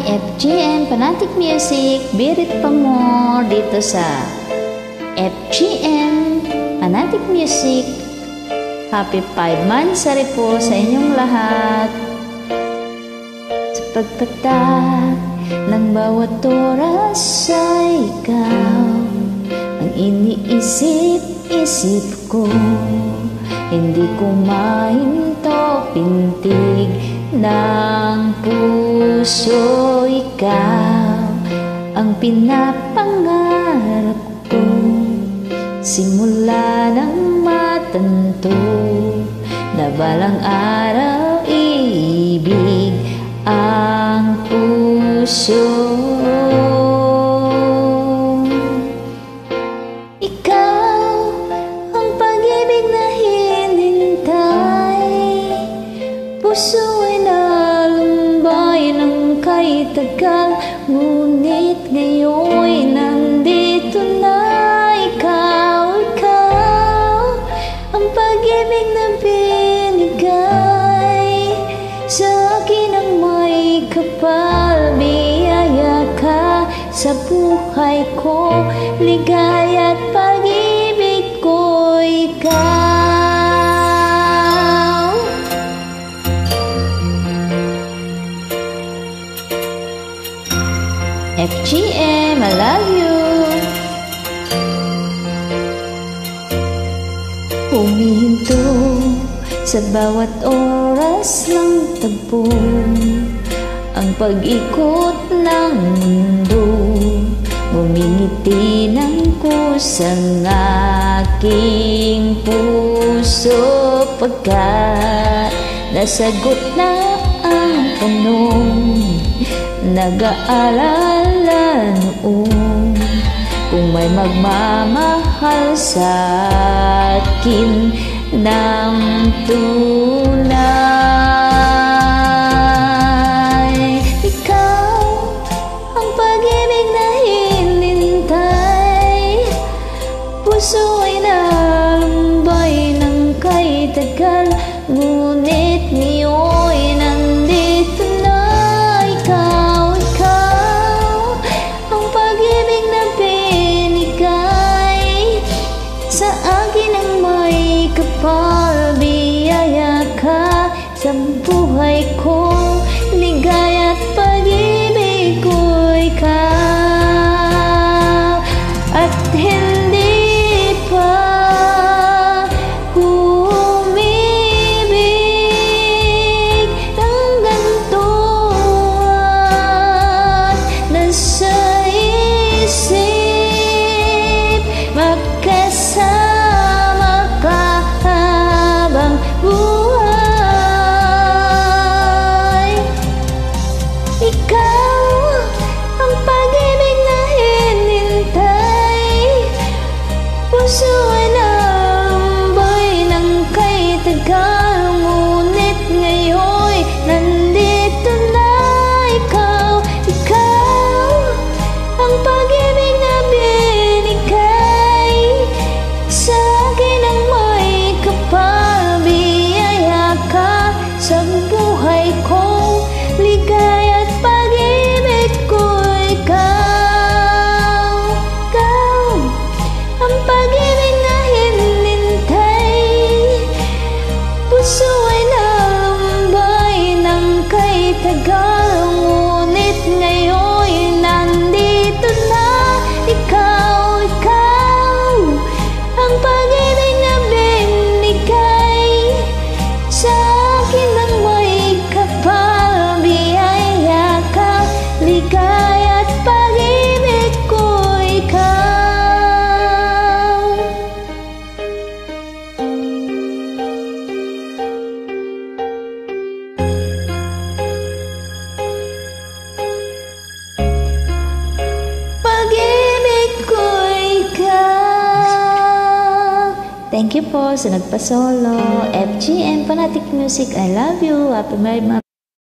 FGM Fanatic Music, birit pa more dito sa FGM Fanatic Music. Happy 5 monthsary po sa inyong lahat. Sa pagpatak ng bawat oras ay ikaw ang iniisip-isip ko. Hindi ko mahinto pintig ng puso, ikaw ang pinapangarap ko. Simula ng matanto na balang araw iibig ang puso. Ikaw ang pag-ibig na hinintay, puso ay nalumbay ng kay tagal, ngunit ngayon'y nandito na. Ang pag-ibig na binigay sa akin ang may kapal, biyaya ka sa buhay ko, ligaya at pag-ibig ko, ikaw. FGM, I love you. Humihinto sa bawat oras ng tagpo, ang pag-ikot ng mundo, ngumingiti ng kusang aking puso. Pagkat nasagot na ang tanong, nag-aalala noon kung may magmamahal sa akin ng tunay. Ikaw ang pag-ibig na hinintay, puso ay nalumbay ng kay tagal, ngunit ngayon'y nandito na. Ikaw ang pag-ibig na binigay sa akin ang may kapal, biyaya ka sa buhay ko, ligaya at pag-ibig ko, ikaw. At hindi pa umibig ng ganito at nasa isip, magkasama ka habang buhay. Ikaw ang pag-ibig na hinintay, puso ay nalumbay ng kay tagal, ngunit ngayon'y nandito na. Ikaw ang pag-ibig na binigay sa akin ang may kapal, biyaya ka sa buhay ko, ligaya at pag-ibig ko, ikaw. Ang pag-ibig na hinintay, puso ay nalumbay ng kay tagal, ngunit ngayon'y nandito na. Ikaw ang pag-ibig na binigay sa akin ang may kapal, biyaya ka, ligaya at pag-ibig ko, ikaw. Pag-ibig ko, ikaw. Thank you po sa nagpasolo. FGM Fanatic Music, I love you. Happy Merry